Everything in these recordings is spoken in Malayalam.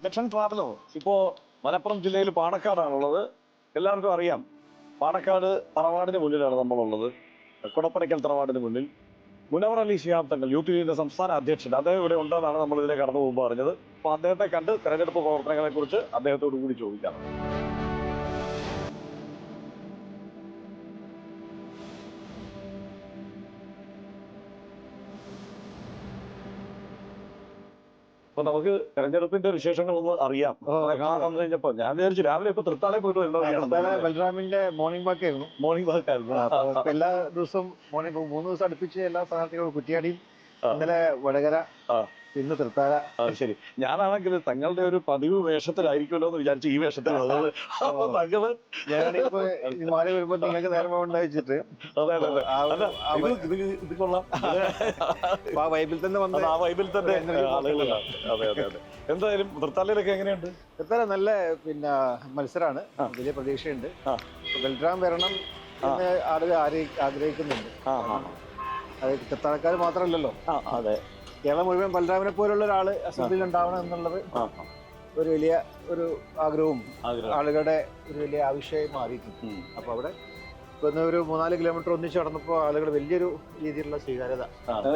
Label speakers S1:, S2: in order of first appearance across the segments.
S1: ഇലക്ഷൻ ട്രാവലോ ഇപ്പോൾ മലപ്പുറം ജില്ലയിൽ പാണക്കാടാണുള്ളത്. എല്ലാവർക്കും അറിയാം, പാണക്കാട് തറവാടിന് മുന്നിലാണ് നമ്മളുള്ളത്. കുടപ്പനയ്ക്കൽ തറവാടിന് മുന്നിൽ മുനവർ അലി ശിഹാബ് തങ്ങൾ യൂത്ത് ലീഗിന്റെ സംസ്ഥാന അധ്യക്ഷൻ അദ്ദേഹം ഇവിടെ ഉണ്ടെന്നാണ് നമ്മൾ ഇതിനെ കടന്നു പോകുമ്പോൾ അറിഞ്ഞത്. അപ്പോൾ അദ്ദേഹത്തെ കണ്ട് തെരഞ്ഞെടുപ്പ് പ്രവർത്തനങ്ങളെ കുറിച്ച് അദ്ദേഹത്തോട് കൂടി ചോദിക്കാം. അപ്പൊ നമുക്ക് തെരഞ്ഞെടുപ്പിന്റെ വിശേഷങ്ങളൊന്ന് അറിയാം. കാണാൻ കഴിഞ്ഞപ്പോ ഞാൻ വിചാരിച്ചു രാവിലെ ഇപ്പൊ തൃത്താലെ പോയിട്ട്
S2: ബൽറാമിന്റെ മോർണിംഗ് വാക്ക് ആയിരുന്നു.
S1: മോർണിംഗ് വാക്ക് ആയിരുന്നു.
S2: എല്ലാ ദിവസവും മോർണിംഗ് 3 ദിവസം അടുപ്പിച്ച് എല്ലാ സ്ഥാനാർത്ഥികളും കുറ്റിയാടിയും, ഇന്നലെ വടകര, ഇന്ന് തൃത്താല.
S1: ശരി, ഞാനാണെങ്കിൽ തങ്ങളുടെ ഒരു പതിവ് വേഷത്തിലായിരിക്കുമല്ലോ എന്ന് വിചാരിച്ചു ഈ വേഷത്തിൽ വന്നത്. അപ്പൊ തങ്ങള്
S2: ഞാനിപ്പോ മാല വരുമ്പോ നിങ്ങൾക്ക് നേരം ഉണ്ടായിച്ചിട്ട്
S1: ഇത് കൊള്ളാം,
S2: ആ വൈബിൽ തന്നെ വന്നത്,
S1: ആ വൈബിൽ തന്നെ ആളുകളാണ്. അതെ അതെ അതെ. എന്തായാലും തൃത്താലയിലൊക്കെ എങ്ങനെയുണ്ട്?
S2: തൃത്താല നല്ല മത്സരമാണ്, വലിയ പ്രതീക്ഷയുണ്ട്. ബൽറാം വരണം എന്ന് ആളുകൾ ആഗ്രഹിക്കുന്നുണ്ട്. അത് തൃത്താലക്കാർ മാത്രമല്ലല്ലോ, കേരളം മുഴുവൻ ബൽറാമിനെ പോലുള്ള ഒരാള് അസംബ്ലിയിൽ ഉണ്ടാവണം എന്നുള്ളത് ഒരു വലിയ ഒരു ആഗ്രഹവും ആളുകളുടെ ഒരു വലിയ ആവശ്യമായി മാറിയിട്ടുണ്ട്. അപ്പൊ അവിടെ ഇന്ന് ഒരു 3-4 കിലോമീറ്റർ ഒന്നിച്ച് നടന്നപ്പോൾ ആളുകൾ വലിയൊരു രീതിയിലുള്ള സ്വീകാര്യത.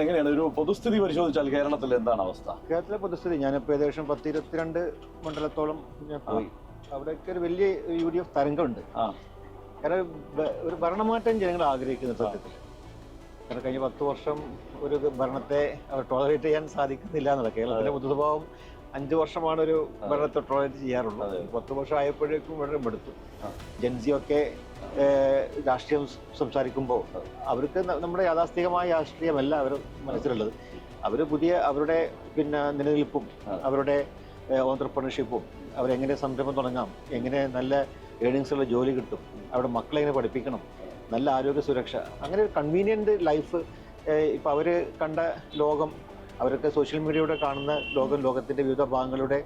S1: എങ്ങനെയാണ് ഒരു പൊതുസ്ഥിതി പരിശോധിച്ചാൽ കേരളത്തിൽ എന്താണ് അവസ്ഥ?
S2: കേരളത്തിലെ പൊതുസ്ഥിതി ഞാനിപ്പോൾ ഏകദേശം 10-22 മണ്ഡലത്തോളം ഞാൻ പോയി. അവിടെയൊക്കെ ഒരു വലിയ UDF തരംഗമുണ്ട്. കാരണം ഒരു ഭരണമാറ്റം ജനങ്ങൾ ആഗ്രഹിക്കുന്ന സത്യത്തിൽ. കാരണം കഴിഞ്ഞ 10 വർഷം ഒരു ഭരണത്തെ അവർ ടോളറേറ്റ് ചെയ്യാൻ സാധിക്കുന്നില്ല എന്നുള്ള കേരളത്തിലെ പൊതുസ്വഭാവം. 5 വർഷമാണ് ഒരു ഭരണത്തെ ടോളറേറ്റ് ചെയ്യാറുള്ളത്. 10 വർഷം ആയപ്പോഴേക്കും വളരെ മടുത്തു. ജൻസിയൊക്കെ രാഷ്ട്രീയം സംസാരിക്കുമ്പോൾ അവർക്ക് നമ്മുടെ യാഥാസ്ഥികമായ രാഷ്ട്രീയമല്ല അവർ മനസ്സിലുള്ളത്. അവർ പുതിയ അവരുടെ നിലനിൽപ്പും അവരുടെ ഓൺട്രപ്രണർഷിപ്പും അവരെങ്ങനെ സംരംഭം തുടങ്ങാം, എങ്ങനെ നല്ല ഏണിങ്സുള്ള ജോലി കിട്ടും, അവരുടെ മക്കളെ എങ്ങനെ പഠിപ്പിക്കണം, നല്ല ആരോഗ്യ സുരക്ഷ, അങ്ങനെ ഒരു കൺവീനിയൻറ്റ് ലൈഫ്. ഇപ്പം അവർ കണ്ട ലോകം, അവരൊക്കെ സോഷ്യൽ മീഡിയയുടെ കാണുന്ന ലോകം, ലോകത്തിൻ്റെ വിവിധ ഭാഗങ്ങളുടെ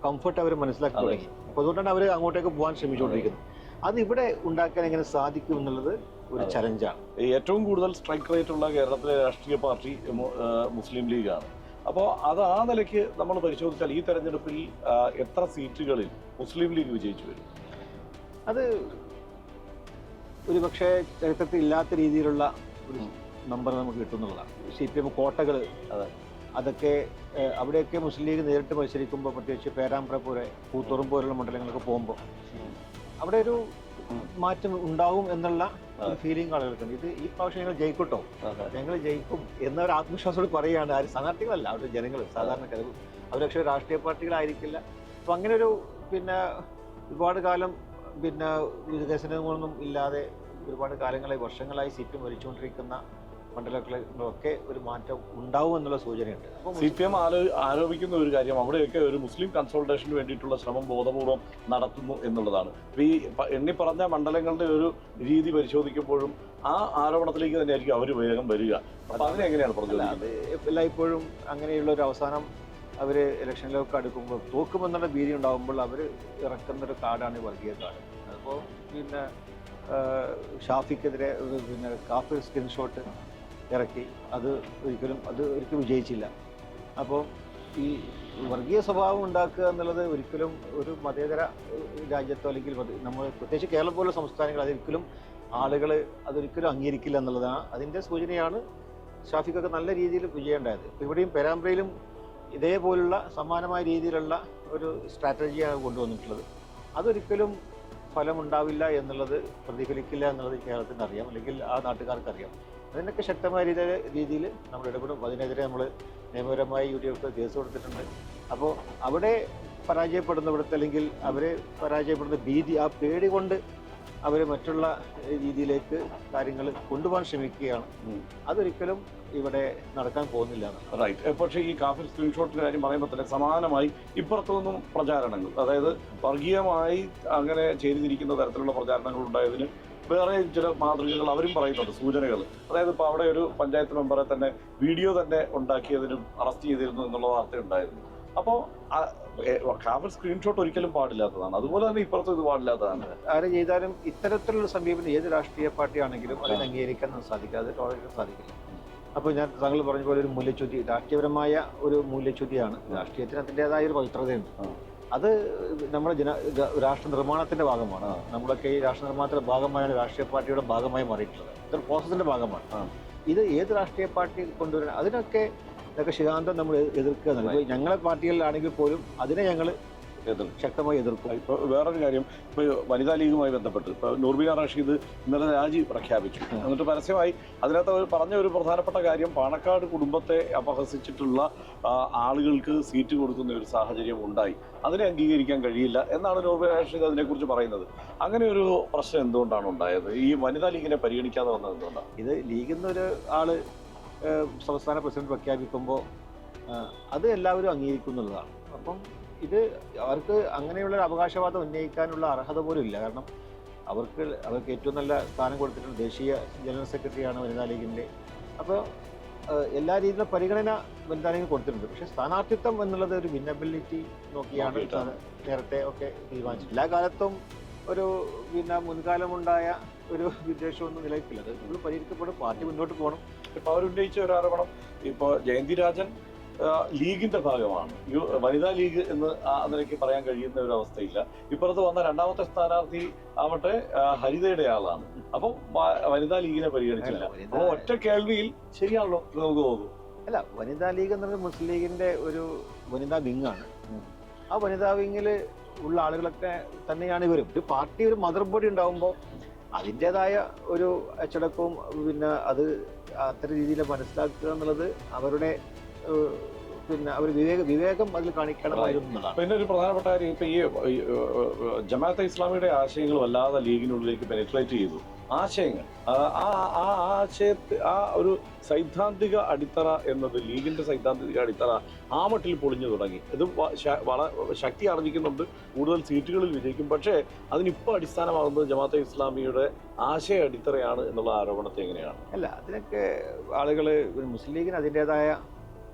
S2: കംഫർട്ട് അവർ മനസ്സിലാക്കി തുടങ്ങി. അപ്പോൾ അതുകൊണ്ടാണ് അവർ അങ്ങോട്ടേക്ക് പോകാൻ ശ്രമിച്ചുകൊണ്ടിരിക്കുന്നത്. അത് ഇവിടെ ഉണ്ടാക്കാൻ എങ്ങനെ സാധിക്കും എന്നുള്ളത് ഒരു ചലഞ്ചാണ്.
S1: ഏറ്റവും കൂടുതൽ സ്ട്രൈക്ക് റേറ്റ് ഉള്ള കേരളത്തിലെ രാഷ്ട്രീയ പാർട്ടി മുസ്ലിം ലീഗാണ്. അപ്പോൾ അത് ആ നിലയ്ക്ക് നമ്മൾ പരിശോധിച്ചാൽ ഈ തെരഞ്ഞെടുപ്പിൽ എത്ര സീറ്റുകളിൽ മുസ്ലിം ലീഗ് വിജയിച്ചു വരും?
S2: അത് ഒരു പക്ഷേ ചരിത്രത്തിൽ ഇല്ലാത്ത രീതിയിലുള്ള ഒരു നമ്പർ നമുക്ക് കിട്ടുന്നുള്ളതാണ്. CPM കോട്ടകൾ, അതൊക്കെ അവിടെയൊക്കെ മുസ്ലിം ലീഗ് നേരിട്ട് മത്സരിക്കുമ്പോൾ, പ്രത്യേകിച്ച് പേരാമ്പ്ര പോലെ പൂത്തോറും പോലുള്ള മണ്ഡലങ്ങളൊക്കെ പോകുമ്പോൾ അവിടെ ഒരു മാറ്റം ഉണ്ടാവും എന്നുള്ള ഒരു ഫീലിംഗ് ആളുകൾക്കുണ്ട്. ഇത് ഈ പ്രാവശ്യം ഞങ്ങൾ ജയിക്കട്ടോ, ഞങ്ങൾ ജയിക്കും എന്നൊരു ആത്മവിശ്വാസത്തോട് പറയുകയാണ്. ആരും സ്ഥാനാർത്ഥികളല്ല, അവരുടെ ജനങ്ങൾ, സാധാരണക്കാർ. അവർ പക്ഷേ രാഷ്ട്രീയ പാർട്ടികളായിരിക്കില്ല. അപ്പം അങ്ങനെ ഒരു ഒരുപാട് കാലം വികസനങ്ങളൊന്നും ഇല്ലാതെ ഒരുപാട് കാലങ്ങളായി, വർഷങ്ങളായി CPM ഭരിച്ചുകൊണ്ടിരിക്കുന്ന മണ്ഡലങ്ങളൊക്കെ ഒരു മാറ്റം ഉണ്ടാവും എന്നുള്ള സൂചനയുണ്ട്.
S1: CPM ആരോപിക്കുന്ന ഒരു കാര്യം, അവിടെയൊക്കെ ഒരു മുസ്ലിം കൺസോൾട്ടേഷന് വേണ്ടിയിട്ടുള്ള ശ്രമം ബോധപൂർവം നടത്തുന്നു എന്നുള്ളതാണ്. ഈ എണ്ണി പറഞ്ഞ മണ്ഡലങ്ങളുടെ ഒരു രീതി പരിശോധിക്കുമ്പോഴും ആ ആരോപണത്തിലേക്ക് തന്നെയായിരിക്കും അവർ വേഗം വരിക. അപ്പൊ അതിനെങ്ങനെയാണ് പറഞ്ഞത്?
S2: എല്ലായ്പ്പോഴും അങ്ങനെയുള്ള ഒരു അവസാനം അവർ ഇലക്ഷനിലൊക്കെ അടുക്കുമ്പോൾ തോക്കുമെന്നുള്ള ഭീതി ഉണ്ടാകുമ്പോൾ അവർ ഇറക്കുന്നൊരു കാർഡാണ് വർഗീയ കാർഡ്. അപ്പോൾ ഷാഫിക്കെതിരെ കാഫിർ സ്ക്രീൻഷോട്ട് ഇറക്കി, അത് ഒരിക്കലും വിജയിച്ചില്ല. അപ്പോൾ ഈ വർഗീയ സ്വഭാവം ഉണ്ടാക്കുക എന്നുള്ളത് ഒരിക്കലും ഒരു മതേതര രാജ്യത്തോ അല്ലെങ്കിൽ നമ്മൾ പ്രത്യേകിച്ച് കേരളം പോലുള്ള സംസ്ഥാനങ്ങൾ അതൊരിക്കലും ആളുകൾ അതൊരിക്കലും അംഗീകരിക്കില്ല എന്നുള്ളതാണ്. അതിൻ്റെ സൂചനയാണ് ഷാഫിക്കൊക്കെ നല്ല രീതിയിൽ വിജയം ഉണ്ടായത്. ഇപ്പോൾ ഇവിടെയും പേരാമ്പ്രയിലും ഇതേപോലുള്ള സമാനമായ രീതിയിലുള്ള ഒരു സ്ട്രാറ്റജിയാണ് കൊണ്ടുവന്നിട്ടുള്ളത്. അതൊരിക്കലും ഫലമുണ്ടാവില്ല എന്നുള്ളത്, പ്രതിഫലിക്കില്ല എന്നുള്ളത് കേരളത്തിന് അറിയാം, അല്ലെങ്കിൽ ആ നാട്ടുകാർക്ക് അറിയാം. അതിനൊക്കെ ശക്തമായ രീതിയിൽ നമ്മൾ ഇടപെടും. അതിനെതിരെ നമ്മൾ നിയമപരമായി UDF കേസ് കൊടുത്തിട്ടുണ്ട്. അപ്പോൾ അവിടെ പരാജയപ്പെടുന്നിടത്ത്, അല്ലെങ്കിൽ അവർ പരാജയപ്പെടുന്ന ഭീതി, ആ പേടി കൊണ്ട് അവർ മറ്റുള്ള രീതിയിലേക്ക് കാര്യങ്ങൾ കൊണ്ടുപോകാൻ ശ്രമിക്കുകയാണ്. അതൊരിക്കലും ഇവിടെ നടക്കാൻ പോകുന്നില്ല.
S1: റൈറ്റ്. പക്ഷേ ഈ കാഫിർ സ്ക്രീൻഷോട്ടിന്റെ കാര്യം പറയുമ്പോൾ തന്നെ സമാനമായി ഇപ്പുറത്തു നിന്നും പ്രചാരണങ്ങൾ, അതായത് വർഗീയമായി അങ്ങനെ ചെയ്തിരിക്കുന്ന തരത്തിലുള്ള പ്രചാരണങ്ങൾ ഉണ്ടായതിന് വേറെ ചില മാതൃകകൾ അവരും പറയുന്നുണ്ട്, സൂചനകൾ. അതായത് ഇപ്പോൾ അവിടെ ഒരു പഞ്ചായത്ത് മെമ്പറെ തന്നെ വീഡിയോ തന്നെ ഉണ്ടാക്കിയതിനും അറസ്റ്റ് ചെയ്തിരുന്നു എന്നുള്ള വാർത്ത ഉണ്ടായിരുന്നു. അപ്പോൾ കാഫിർ സ്ക്രീൻഷോട്ട് ഒരിക്കലും പാടില്ലാത്തതാണ്, അതുപോലെ തന്നെ ഇപ്പുറത്തും ഇത് പാടില്ലാത്തതാണ്.
S2: ആര് ചെയ്താലും ഇത്തരത്തിലുള്ള സമീപനം ഏത് രാഷ്ട്രീയ പാർട്ടി ആണെങ്കിലും അതിന് അംഗീകരിക്കാൻ സാധിക്കില്ല, അത് ടോളറേറ്റ് സാധിക്കില്ല. അപ്പോൾ ഞാൻ താങ്കൾ പറഞ്ഞ പോലെ ഒരു മൂല്യച്യുതി, രാഷ്ട്രീയപരമായ ഒരു മൂല്യച്യുതിയാണ്. രാഷ്ട്രീയത്തിന് അതിൻ്റെതായ ഒരു പവിത്രതയുണ്ട്. അത് നമ്മുടെ രാഷ്ട്ര നിർമ്മാണത്തിന്റെ ഭാഗമാണ്. നമ്മളൊക്കെ ഈ രാഷ്ട്ര നിർമ്മാണത്തിന്റെ ഭാഗമായാണ് രാഷ്ട്രീയ പാർട്ടിയുടെ ഭാഗമായി മാറിയിട്ടുള്ളത്. ഇതൊരു പ്രോസസ്സിന്റെ ഭാഗമാണ്. ഇത് ഏത് രാഷ്ട്രീയ പാർട്ടി കൊണ്ടുവരണം അതിനൊക്കെ ശികാന്തം നമ്മൾ എതിർക്കുക എന്നുള്ളത്. ഞങ്ങളെ പാർട്ടികളിലാണെങ്കിൽ പോലും അതിനെ ഞങ്ങൾ ശക്തമായി എതിർക്കും.
S1: ഇപ്പോൾ വേറൊരു കാര്യം, ഇപ്പോൾ വനിതാ ലീഗുമായി ബന്ധപ്പെട്ട് ഇപ്പോൾ നൂർബിന റഷീദ് ഇന്നലെ രാജി പ്രഖ്യാപിച്ചു. എന്നിട്ട് പരസ്യമായി അതിനകത്ത് അവർ പറഞ്ഞ ഒരു പ്രധാനപ്പെട്ട കാര്യം, പാണക്കാട് കുടുംബത്തെ അപഹസിച്ചിട്ടുള്ള ആളുകൾക്ക് സീറ്റ് കൊടുക്കുന്ന ഒരു സാഹചര്യം ഉണ്ടായി, അതിനെ അംഗീകരിക്കാൻ കഴിയില്ല എന്നാണ് നൂർബിന റഷീദ് അതിനെക്കുറിച്ച് പറയുന്നത്. അങ്ങനെ ഒരു പ്രശ്നം എന്തുകൊണ്ടാണ് ഉണ്ടായത്? ഈ വനിതാ ലീഗിനെ പരിഗണിക്കാതെ വന്നത് എന്തുകൊണ്ടാണ്?
S2: ഇത് ലീഗിൽ നിന്നൊരു ആള് സംസ്ഥാന പ്രസിഡന്റ് പ്രഖ്യാപിക്കുമ്പോൾ അത് എല്ലാവരും അംഗീകരിക്കുന്നുള്ളതാണ്. അപ്പം ഇത് അവർക്ക് അങ്ങനെയുള്ള ഒരു അവകാശവാദം ഉന്നയിക്കാനുള്ള അർഹത പോലും ഇല്ല. കാരണം അവർക്ക് ഏറ്റവും നല്ല സ്ഥാനം കൊടുത്തിട്ടുണ്ട്. ദേശീയ ജനറൽ സെക്രട്ടറിയാണ് വനിതാ ലീഗിൻ്റെ. അപ്പോൾ എല്ലാ രീതിയിലും പരിഗണന വനിതാ ലീഗിന് കൊടുത്തിട്ടുണ്ട്. പക്ഷേ സ്ഥാനാർത്ഥിത്വം എന്നുള്ളത് ഒരു വിന്നബിലിറ്റി നോക്കിയാണ് നേരത്തെ ഒക്കെ തീരുമാനിച്ചത്. എല്ലാ കാലത്തും ഒരു മുൻകാലമുണ്ടായ ഒരു വിദ്വേഷമൊന്നും നിലനിൽക്കില്ല. അത് നമ്മൾ പരിഹരിക്കപ്പെടും. പാർട്ടി മുന്നോട്ട് പോകണം.
S1: ഇപ്പോൾ അവരുന്നയിച്ച ഒരു ആരോപണം, ഇപ്പോൾ ജയന്തി രാജൻ ലീഗിന്റെ ഭാഗമാണ്, വനിതാ ലീഗ് എന്ന് അതിലേക്ക് പറയാൻ കഴിയുന്ന ഒരു അവസ്ഥയില്ല. ഇപ്പുറത്ത് വന്ന രണ്ടാമത്തെ സ്ഥാനാർത്ഥി ആവട്ടെ ഹരിതയുടെ ആളാണ്. അപ്പം വനിതാ ലീഗിനെ പരിഗണിച്ചില്ല. അപ്പോൾ ഒറ്റ കേൾവിയിൽ ശരിയാണല്ലോ നമുക്ക് തോന്നുന്നു.
S2: അല്ല, വനിതാ ലീഗ് എന്നത് മുസ്ലിം ലീഗിന്റെ ഒരു വനിതാ വിങ്ങാണ്. ആ വനിതാ വിങ്ങിൽ ഉള്ള ആളുകളൊക്കെ തന്നെയാണ് ഇവരും. ഒരു പാർട്ടി, ഒരു മദർ ബോഡി ഉണ്ടാകുമ്പോൾ അതിൻ്റെതായ ഒരു അച്ചടക്കവും അത് അത്തരം രീതിയിൽ മനസ്സിലാക്കുക എന്നുള്ളത് അവരുടെ അവർ വിവേകം അതിൽ കാണിക്കണമായിരുന്നതാണ്.
S1: പിന്നെ ഒരു പ്രധാനപ്പെട്ട കാര്യം, ഇപ്പൊ ഈ ജമാഅത്തെ ഇസ്ലാമിയുടെ ആശയങ്ങൾ വല്ലാതെ ലീഗിനുള്ളിലേക്ക് പെനിട്രേറ്റ് ചെയ്തു. ആശയങ്ങൾ, ആ ഒരു സൈദ്ധാന്തിക അടിത്തറ എന്നത്, ലീഗിന്റെ സൈദ്ധാന്തിക അടിത്തറ ആ മട്ടിൽ പൊളിഞ്ഞു തുടങ്ങി. ഇത് ശക്തി ആർജിക്കുന്നുണ്ട്, കൂടുതൽ സീറ്റുകളിൽ വിജയിക്കും. പക്ഷേ അതിനിപ്പോൾ അടിസ്ഥാനമാകുന്നത് ജമാഅത്തെ ഇസ്ലാമിയുടെ ആശയ അടിത്തറയാണ് എന്നുള്ള ആരോപണത്തെ എങ്ങനെയാണ്?
S2: അല്ല, അതിനൊക്കെ ആളുകൾ മുസ്ലിം ലീഗിന് അതിൻ്റെതായ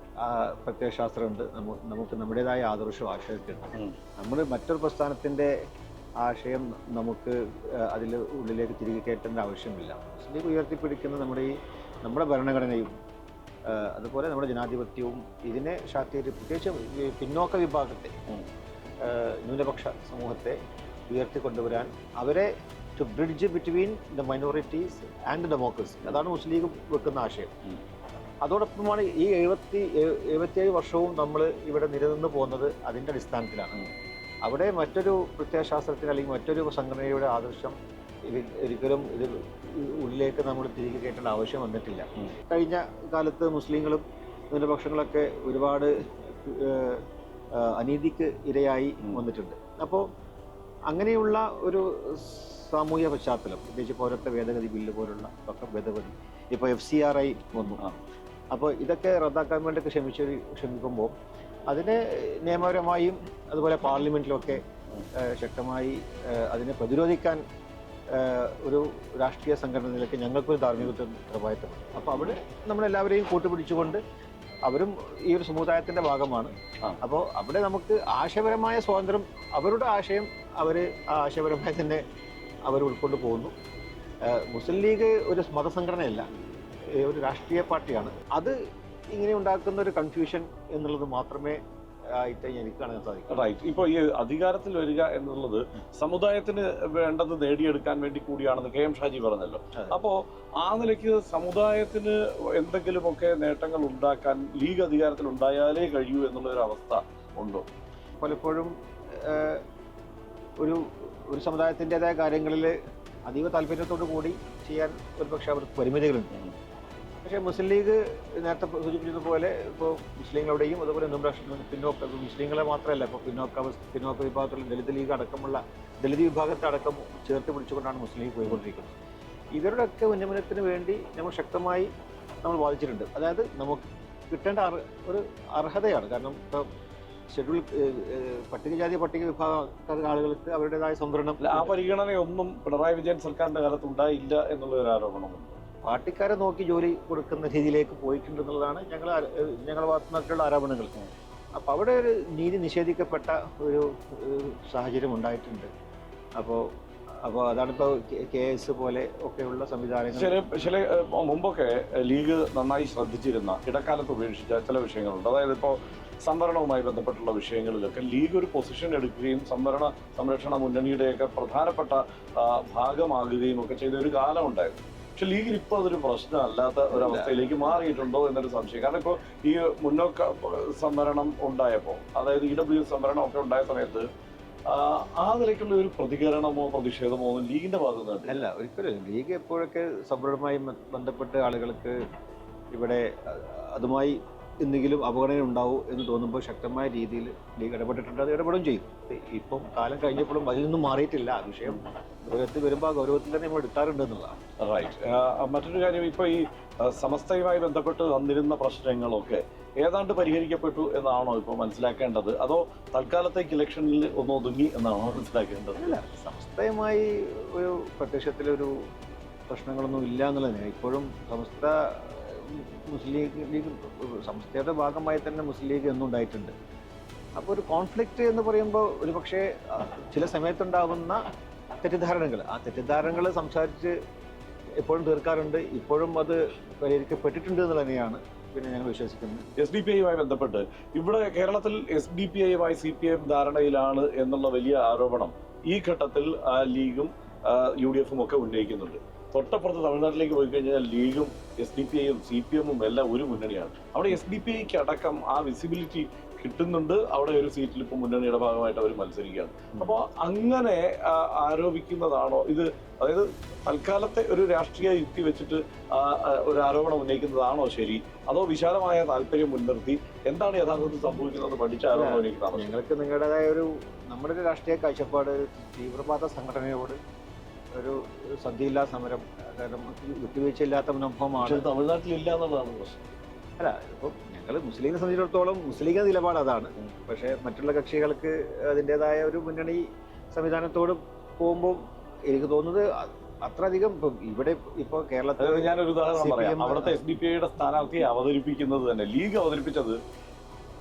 S2: പ്രത്യയശാസ്ത്രമുണ്ട്. നമുക്ക് നമ്മുടേതായ ആദർശവും ആശയമൊക്കെ ഉണ്ട്. നമ്മൾ മറ്റൊരു പ്രസ്ഥാനത്തിൻ്റെ ആശയം നമുക്ക് അതിൽ ഉള്ളിലേക്ക് തിരികെ കയറ്റേണ്ട ആവശ്യമില്ല. മുസ്ലിം ലീഗ് ഉയർത്തിപ്പിടിക്കുന്ന നമ്മുടെ ഭരണഘടനയും അതുപോലെ നമ്മുടെ ജനാധിപത്യവും ഇതിനെ പ്രത്യേകിച്ച് പിന്നോക്ക വിഭാഗത്തെ, ന്യൂനപക്ഷ സമൂഹത്തെ ഉയർത്തിക്കൊണ്ടുവരാൻ, അവരെ to bridge between the minorities and democracy, അതാണ് മുസ്ലിം ലീഗ് വെക്കുന്ന ആശയം. അതോടൊപ്പമാണ് ഈ 77 വർഷവും നമ്മൾ ഇവിടെ നിലനിന്ന് പോകുന്നത് അതിൻ്റെ അടിസ്ഥാനത്തിലാണ്. അവിടെ മറ്റൊരു പ്രത്യയശാസ്ത്രത്തിന് അല്ലെങ്കിൽ മറ്റൊരു സംഘടനയുടെ ആദർശം ഒരിക്കലും ഇത് ഉള്ളിലേക്ക് നമ്മൾ തിരികെ കയറ്റേണ്ട ആവശ്യം വന്നിട്ടില്ല. കഴിഞ്ഞ കാലത്ത് മുസ്ലിങ്ങളും ന്യൂനപക്ഷങ്ങളൊക്കെ ഒരുപാട് അനീതിക്ക് ഇരയായി വന്നിട്ടുണ്ട്. അപ്പോൾ അങ്ങനെയുള്ള ഒരു സാമൂഹ്യ പശ്ചാത്തലം, പ്രത്യേകിച്ച് പൗരത്വ ഭേദഗതി ബില്ല് പോലുള്ള ഒക്കെ ഭേദഗതി, ഇപ്പോൾ FCRI വന്നു. അപ്പോൾ ഇതൊക്കെ റദ്ദാക്കാൻ വേണ്ടിയൊക്കെ ശ്രമിക്കുമ്പോൾ അതിനെ നിയമപരമായും അതുപോലെ പാർലമെൻറ്റിലൊക്കെ ശക്തമായി അതിനെ പ്രതിരോധിക്കാൻ ഒരു രാഷ്ട്രീയ സംഘടനയിലേക്ക് ഞങ്ങൾക്കൊരു ധാർമ്മിക ഉത്തരവാദിത്തമുണ്ട്. അപ്പോൾ അവിടെ നമ്മളെല്ലാവരെയും കൂട്ടുപിടിച്ചുകൊണ്ട് അവരും ഈ ഒരു സമുദായത്തിൻ്റെ ഭാഗമാണ്. അപ്പോൾ അവിടെ നമുക്ക് ആശയപരമായ സ്വാതന്ത്ര്യം, അവരുടെ ആശയം അവർ ആശയപരമായി തന്നെ അവർ ഉൾക്കൊണ്ട് പോകുന്നു. മുസ്ലിം ലീഗ് ഒരു മതസംഘടനയല്ല, ഒരു രാഷ്ട്രീയ പാർട്ടിയാണ്. അത് ഇങ്ങനെ ഉണ്ടാക്കുന്ന ഒരു കൺഫ്യൂഷൻ എന്നുള്ളത് മാത്രമേ ആയിട്ട് എനിക്ക് കാണാൻ സാധിക്കും.
S1: റൈറ്റ്. ഇപ്പോൾ ഈ അധികാരത്തിൽ വരിക എന്നുള്ളത് സമുദായത്തിന് വേണ്ടത് നേടിയെടുക്കാൻ വേണ്ടി കൂടിയാണെന്ന് KM ഷാജി പറഞ്ഞല്ലോ. അപ്പോൾ ആ നിലയ്ക്ക് സമുദായത്തിന് എന്തെങ്കിലുമൊക്കെ നേട്ടങ്ങൾ ഉണ്ടാക്കാൻ ലീഗ് അധികാരത്തിൽ ഉണ്ടായാലേ കഴിയൂ എന്നുള്ളൊരു അവസ്ഥ ഉണ്ടോ?
S2: പലപ്പോഴും ഒരു സമുദായത്തിൻ്റെതായ കാര്യങ്ങളിൽ അതീവ താല്പര്യത്തോടു കൂടി ചെയ്യാൻ ഒരുപക്ഷെ അവർക്ക് പരിമിതികളുണ്ട്. പക്ഷേ മുസ്ലിം ലീഗ് നേരത്തെ സൂചിപ്പിച്ചതുപോലെ ഇപ്പോൾ മുസ്ലിങ്ങളുടെയും അതുപോലെ മുസ്ലിങ്ങളെ മാത്രമല്ല, ഇപ്പോൾ പിന്നോക്ക വിഭാഗത്തിലുള്ള ദളിത് വിഭാഗത്തെ അടക്കം ചേർത്ത് പിടിച്ചുകൊണ്ടാണ് മുസ്ലിം ലീഗ് പോയിക്കൊണ്ടിരിക്കുന്നത്. ഇവരുടെയൊക്കെ ഉന്നമനത്തിന് വേണ്ടി നമ്മൾ ശക്തമായി വാദിച്ചിട്ടുണ്ട്. അതായത് നമുക്ക് കിട്ടേണ്ട ഒരു അർഹതയാണ്. കാരണം ഇപ്പോൾ ഷെഡ്യൂൾ പട്ടികജാതി പട്ടിക വിഭാഗ ആളുകൾക്ക് അവരുടേതായ സംവരണം,
S1: ആ പരിഗണനയൊന്നും പിണറായി വിജയൻ സർക്കാരിന്റെ കാലത്ത് ഉണ്ടായില്ല എന്നുള്ളൊരു ആരോപണമുണ്ട്.
S2: പാർട്ടിക്കാരെ നോക്കി ജോലി കൊടുക്കുന്ന രീതിയിലേക്ക് പോയിട്ടുണ്ടെന്നുള്ളതാണ് ഞങ്ങളുടെ ഭാഗത്തു നിന്നൊക്കെയുള്ള ആരോപണങ്ങൾ. അപ്പോൾ അവിടെ ഒരു നീതി നിഷേധിക്കപ്പെട്ട ഒരു സാഹചര്യം ഉണ്ടായിട്ടുണ്ട്. അപ്പോൾ അപ്പോൾ അതാണിപ്പോൾ KS പോലെ ഒക്കെയുള്ള സംവിധാനങ്ങൾ.
S1: ചില മുമ്പൊക്കെ ലീഗ് നന്നായി ശ്രദ്ധിച്ചിരുന്ന ഇടക്കാലത്ത് ഉപേക്ഷിച്ച ചില വിഷയങ്ങളുണ്ട്. അതായത് ഇപ്പോൾ സംവരണവുമായി ബന്ധപ്പെട്ടുള്ള വിഷയങ്ങളിലൊക്കെ ലീഗ് ഒരു പൊസിഷൻ എടുക്കുകയും സംരക്ഷണ മുന്നണിയുടെയൊക്കെ പ്രധാനപ്പെട്ട ഭാഗമാകുകയും ഒക്കെ ചെയ്ത ഒരു കാലം ഉണ്ടായിരുന്നു. പക്ഷെ ലീഗിന് ഇപ്പോൾ അതൊരു പ്രശ്നമല്ലാത്ത ഒരവസ്ഥയിലേക്ക് മാറിയിട്ടുണ്ടോ എന്നൊരു സംശയം. കാരണം ഇപ്പോൾ ഈ മുന്നോക്ക സംവരണം ഉണ്ടായപ്പോൾ, അതായത് EWS സംവരണം ഒക്കെ ഉണ്ടായ സമയത്ത് ആ നിലയ്ക്കുള്ള ഒരു പ്രതികരണമോ പ്രതിഷേധമോ ഒന്നും ലീഗിന്റെ ഭാഗത്ത്
S2: അല്ല, ഒരിക്കലും. ലീഗ് എപ്പോഴൊക്കെ സംവരണവുമായി ബന്ധപ്പെട്ട് ആളുകൾക്ക് ഇവിടെ അതുമായി എന്തെങ്കിലും അവഗണന ഉണ്ടാവും എന്ന് തോന്നുമ്പോൾ ശക്തമായ രീതിയിൽ ലീഗ് ഇടപെട്ടിട്ടുണ്ട്, അത് ഇടപെടുകയും ചെയ്യും. ഇപ്പം കാലം കഴിഞ്ഞപ്പോഴും അതിൽ നിന്നും മാറിയിട്ടില്ല. ആ വിഷയം ഗൗരവത്തിൽ വരുമ്പോൾ ആ ഗൗരവത്തിൽ തന്നെ നമ്മൾ എടുക്കാറുണ്ട് എന്നുള്ളതാണ്.
S1: റൈറ്റ്. മറ്റൊരു കാര്യം, ഇപ്പോൾ ഈ സമസ്തയുമായി ബന്ധപ്പെട്ട് വന്നിരുന്ന പ്രശ്നങ്ങളൊക്കെ ഏതാണ്ട് പരിഹരിക്കപ്പെട്ടു എന്നാണോ ഇപ്പോൾ മനസ്സിലാക്കേണ്ടത്, അതോ തൽക്കാലത്തേക്ക് ഇലക്ഷനിൽ ഒന്ന് ഒതുങ്ങി എന്നാണോ മനസ്സിലാക്കേണ്ടത്?
S2: അല്ല, സമസ്തയുമായി ഒരു പ്രത്യക്ഷത്തിലൊരു പ്രശ്നങ്ങളൊന്നും ഇല്ല എന്നുള്ളതാണ്. ഇപ്പോഴും മുസ്ലിം ലീഗ് സംസ്ഥയുടെ ഭാഗമായി തന്നെ മുസ്ലിം ലീഗ് എന്നും ഉണ്ടായിട്ടുണ്ട്. അപ്പോൾ ഒരു കോൺഫ്ലിക്റ്റ് എന്ന് പറയുമ്പോൾ ഒരു പക്ഷേ ചില സമയത്തുണ്ടാകുന്ന തെറ്റിദ്ധാരണകൾ, ആ തെറ്റിദ്ധാരണകൾ സംസാരിച്ച് എപ്പോഴും തീർക്കാറുണ്ട്. ഇപ്പോഴും അത് പരിഹരിക്കപ്പെട്ടിട്ടുണ്ട് എന്ന് തന്നെയാണ് പിന്നെ ഞങ്ങൾ വിശ്വസിക്കുന്നത്.
S1: SDPI-യുമായി ബന്ധപ്പെട്ട് ഇവിടെ കേരളത്തിൽ SDPI-യുമായി CPM ധാരണയിലാണ് എന്നുള്ള വലിയ ആരോപണം ഈ ഘട്ടത്തിൽ ലീഗും UDF-ഉം ഒക്കെ ഉന്നയിക്കുന്നുണ്ട്. തൊട്ടപ്പുറത്ത് തമിഴ്നാട്ടിലേക്ക് പോയി കഴിഞ്ഞാൽ ലീഗും SDPI-യും CPM-ഉം എല്ലാം ഒരു മുന്നണിയാണ്. അവിടെ SDPI-ക്ക് അടക്കം ആ വിസിബിലിറ്റി കിട്ടുന്നുണ്ട്. അവിടെ ഒരു സീറ്റിൽ ഇപ്പോൾ മുന്നണിയുടെ ഭാഗമായിട്ട് അവർ മത്സരിക്കുകയാണ്. അപ്പോൾ അങ്ങനെ ആരോപിക്കുന്നതാണോ ഇത്? അതായത് തൽക്കാലത്തെ ഒരു രാഷ്ട്രീയ യുക്തി വെച്ചിട്ട് ഒരു ആരോപണം ഉന്നയിക്കുന്നതാണോ ശരി, അതോ വിശാലമായ താല്പര്യം മുൻനിർത്തി എന്താണ് യഥാർത്ഥത്തിൽ സംഭവിക്കുന്നത് പഠിച്ച ആരോപണം ഉന്നയിക്കുന്നതാണോ?
S2: ഞങ്ങൾക്ക് നിങ്ങളുടേതായ നമ്മുടെ ഒരു രാഷ്ട്രീയ കാഴ്ചപ്പാട് തീവ്രവാദ സംഘടനയോട് ഒരു സന്ധിയില്ലാ സമരം, കാരണം വിട്ടുവീഴ്ചയില്ലാത്ത മനോഭാവമാണ്.
S1: തമിഴ്നാട്ടിലില്ല എന്നുള്ളതാണ് പ്രശ്നം.
S2: അല്ല, ഇപ്പം ഞങ്ങൾ മുസ്ലിം ലീഗിനെ സംബന്ധിച്ചിടത്തോളം മുസ്ലിം ലീഗ് നിലപാട് അതാണ്. പക്ഷേ മറ്റുള്ള കക്ഷികൾക്ക് അതിൻ്റെതായ ഒരു മുന്നണി സംവിധാനത്തോട് പോകുമ്പോൾ എനിക്ക് തോന്നുന്നത് അത്രയധികം ഇവിടെ ഇപ്പോൾ കേരളത്തിൽ
S1: ഞാനൊരു ഉദാഹരണം പറയാം. അവിടുത്തെ SDPI-യുടെ സ്ഥാനാർത്ഥിയെ അവതരിപ്പിക്കുന്നത് തന്നെ ലീഗ് അവതരിപ്പിച്ചത്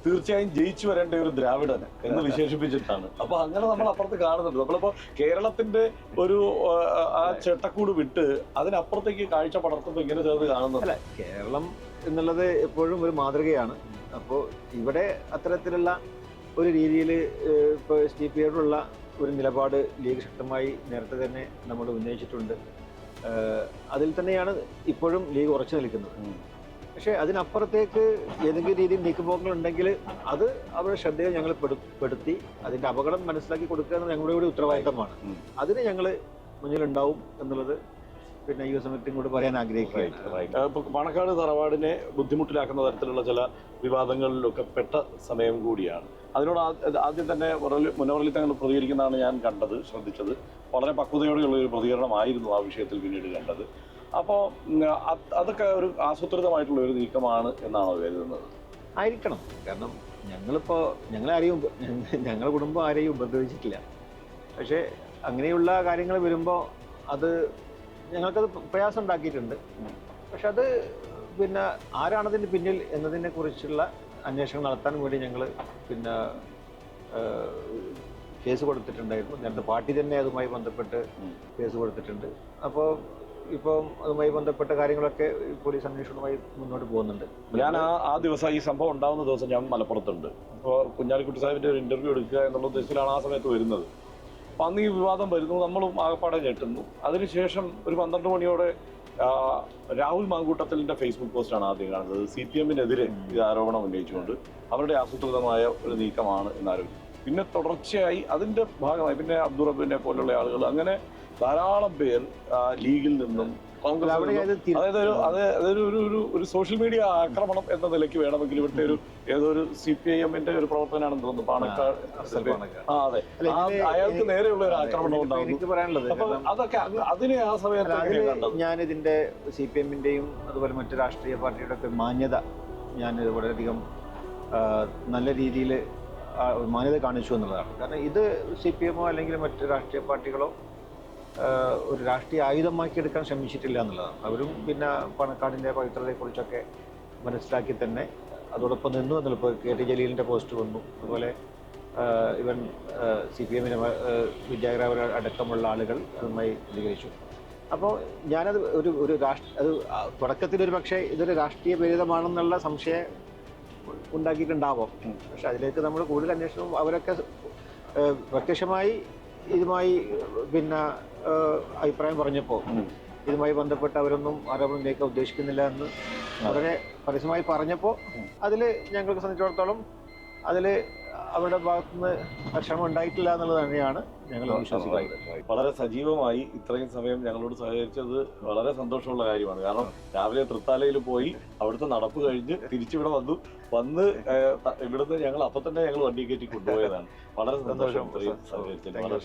S1: തീർച്ചയായും ജയിച്ചു വരേണ്ട ഒരു ദ്രാവിഡന് എന്ന് വിശേഷിപ്പിച്ചിട്ടാണ്. അപ്പൊ അങ്ങനെ നമ്മൾ അപ്പുറത്ത് കാണുന്നുണ്ട്. നമ്മളിപ്പോ കേരളത്തിന്റെ ഒരു ആ ചെട്ടക്കൂട് വിട്ട് അതിനപ്പുറത്തേക്ക് കാഴ്ച പടർത്തുമ്പോൾ ഇങ്ങനെ ചേർന്ന് കാണുന്നത്.
S2: അല്ല, കേരളം എന്നുള്ളത് എപ്പോഴും ഒരു മാതൃകയാണ്. അപ്പോൾ ഇവിടെ അത്തരത്തിലുള്ള ഒരു രീതിയിൽ ഇപ്പോൾ SDPI-യോടുള്ള ഒരു നിലപാട് ലീഗ് ശക്തമായി നേരത്തെ തന്നെ നമ്മൾ ഉന്നയിച്ചിട്ടുണ്ട്. അതിൽ തന്നെയാണ് ഇപ്പോഴും ലീഗ് ഉറച്ചു നിൽക്കുന്നത്. പക്ഷേ അതിനപ്പുറത്തേക്ക് ഏതെങ്കിലും രീതിയിൽ നീക്കുപോക്കുകൾ ഉണ്ടെങ്കിൽ അത് അവരുടെ ശ്രദ്ധയിൽ ഞങ്ങൾ പെടുത്തി അതിൻ്റെ അപകടം മനസ്സിലാക്കി കൊടുക്കുക എന്നത് ഞങ്ങളുടെ കൂടി ഉത്തരവാദിത്തമാണ്. അതിന് ഞങ്ങൾ മുന്നിലുണ്ടാവും എന്നുള്ളത് പിന്നെ ഈ സമയത്തും കൂടി പറയാൻ ആഗ്രഹിക്കുകയാണ്.
S1: ഇപ്പോൾ പാണക്കാട് തറവാടിനെ ബുദ്ധിമുട്ടിലാക്കുന്ന തരത്തിലുള്ള ചില വിവാദങ്ങളിലൊക്കെ പെട്ട സമയം കൂടിയാണ്. അതിനോട് ആദ്യം തന്നെ മുനവറലി തങ്ങൾ പ്രതികരിക്കുന്നതാണ് ഞാൻ കണ്ടത്, ശ്രദ്ധിച്ചത്. വളരെ പക്വതയോടെയുള്ള ഒരു പ്രതികരണമായിരുന്നു ആ വിഷയത്തിൽ പിന്നീട് കണ്ടത്. അപ്പോൾ അതൊക്കെ ഒരു ആസൂത്രിതമായിട്ടുള്ള ഒരു നീക്കമാണ് എന്നാണോ കരുതുന്നത്?
S2: ആയിരിക്കണം. കാരണം ഞങ്ങളുടെ കുടുംബം ആരെയും ഉപദ്രവിച്ചിട്ടില്ല. പക്ഷേ അങ്ങനെയുള്ള കാര്യങ്ങൾ വരുമ്പോൾ അത് ഞങ്ങൾക്കത് പ്രയാസം ഉണ്ടാക്കിയിട്ടുണ്ട്. പക്ഷെ അത് പിന്നെ ആരാണതിന് പിന്നിൽ എന്നതിനെ കുറിച്ചുള്ള അന്വേഷണം നടത്താൻ വേണ്ടി ഞങ്ങൾ പിന്നെ കേസ് കൊടുത്തിട്ടുണ്ടായിരുന്നു. നേരത്തെ പാർട്ടി തന്നെ അതുമായി ബന്ധപ്പെട്ട് കേസ് കൊടുത്തിട്ടുണ്ട്. അപ്പോൾ ഇപ്പം അതുമായി ബന്ധപ്പെട്ട കാര്യങ്ങളൊക്കെ പോലീസ് അന്വേഷണവുമായി മുന്നോട്ട് പോകുന്നുണ്ട്.
S1: ഞാൻ ആ ദിവസം ഈ സംഭവം ഉണ്ടാകുന്ന ദിവസം ഞാൻ മലപ്പുറത്തുണ്ട്. അപ്പോൾ കുഞ്ഞാലിക്കുട്ടി സാഹിബിൻ്റെ ഒരു ഇൻ്റർവ്യൂ എടുക്കുക എന്നുള്ള ഉദ്ദേശത്തിലാണ് ആ സമയത്ത് വരുന്നത്. അപ്പം അന്ന് ഈ വിവാദം വരുന്നു, നമ്മളും ആകപ്പാടെ ഞെട്ടുന്നു. അതിനുശേഷം ഒരു 12 മണിയോടെ രാഹുൽ മാങ്കൂട്ടത്തിലിൻ്റെ ഫേസ്ബുക്ക് പോസ്റ്റാണ് ആദ്യം കാണുന്നത്. CPM-നെതിരെ ഇത് ആരോപണം ഉന്നയിച്ചുകൊണ്ട് അവരുടെ ആസൂത്രിതമായ ഒരു നീക്കമാണ് എന്നാരോപിച്ചു. പിന്നെ തുടർച്ചയായി അതിൻ്റെ ഭാഗമായി പിന്നെ അബ്ദുൾ റബ്ബിനെ പോലുള്ള ആളുകൾ, അങ്ങനെ ധാരാളം പേർ ലീഗിൽ നിന്നും കോൺഗ്രസ്, അതായത് ഒരു സോഷ്യൽ മീഡിയ ആക്രമണം എന്ന നിലയ്ക്ക് വേണമെങ്കിൽ ഇവിടുത്തെ ഏതൊരു CPIM-ന്റെ ഒരു പ്രവർത്തനാണെന്ന് തോന്നുന്നു, പാണക്കാട്. അതെ, അയാൾക്ക് നേരെയുള്ള ഒരു ആക്രമണം ഉണ്ടാകുന്നു. അപ്പൊ അതൊക്കെ അതിനെ ആ സമയത്ത്
S2: ഞാനിതിന്റെ CPM-ന്റെയും അതുപോലെ മറ്റു രാഷ്ട്രീയ പാർട്ടിയുടെ ഒക്കെ മാന്യത ഞാൻ വളരെയധികം നല്ല രീതിയിൽ മാന്യത കാണിച്ചു എന്നുള്ളതാണ്. കാരണം ഇത് CPM-ഓ അല്ലെങ്കിൽ മറ്റു രാഷ്ട്രീയ പാർട്ടികളോ ഒരു രാഷ്ട്രീയ ആയുധമാക്കി എടുക്കാൻ ശ്രമിച്ചിട്ടില്ല എന്നുള്ളതാണ്. അവരും പിന്നെ പാണക്കാടിൻ്റെ പവിത്രതയെക്കുറിച്ചൊക്കെ മനസ്സിലാക്കി തന്നെ അതോടൊപ്പം നിന്നു. അതിലിപ്പോൾ KT ജലീലിൻ്റെ പോസ്റ്റ് വന്നു. അതുപോലെ ഇവൻ CPM-ന് വിജയരാഘവൻ അടക്കമുള്ള ആളുകൾ അതുമായി പ്രതികരിച്ചു. അപ്പോൾ ഞാനത് ഒരു തുടക്കത്തിലൊരു പക്ഷേ ഇതൊരു രാഷ്ട്രീയ പ്രേരിതമാണെന്നുള്ള സംശയം ഉണ്ടാക്കിയിട്ടുണ്ടാവാം. പക്ഷെ അതിലേക്ക് നമ്മൾ കൂടുതൽ അന്വേഷണവും അവരൊക്കെ പ്രത്യക്ഷമായി ഇതുമായി പിന്നെ അഭിപ്രായം പറഞ്ഞപ്പോൾ ഇതുമായി ബന്ധപ്പെട്ട് അവരൊന്നും ആരോപണം ഉന്നയിക്കാൻ ഉദ്ദേശിക്കുന്നില്ല എന്ന് വളരെ പരസ്യമായി പറഞ്ഞപ്പോൾ അതിൽ ഞങ്ങൾക്ക് സംബന്ധിച്ചിടത്തോളം അതിൽ അവരുടെ ഭാഗത്തുനിന്ന് പരിശ്രമം ഉണ്ടായിട്ടില്ല എന്നുള്ളത് തന്നെയാണ് ഞങ്ങൾ വിശ്വസിക്കുന്നത്.
S1: വളരെ സജീവമായി ഇത്രയും സമയം ഞങ്ങളോട് സഹകരിച്ചത് വളരെ സന്തോഷമുള്ള കാര്യമാണ്. കാരണം രാവിലെ തൃത്താലയിൽ പോയി അവിടുത്തെ നടപ്പ് കഴിഞ്ഞ് തിരിച്ചിവിടെ വന്ന് ഇവിടുന്ന് ഞങ്ങൾ അപ്പം തന്നെ ഞങ്ങൾ വണ്ടി കയറ്റി കൊണ്ടുപോയതാണ്. വളരെ സന്തോഷം ഇത്രയും സഹകരിച്ചത്. വളരെ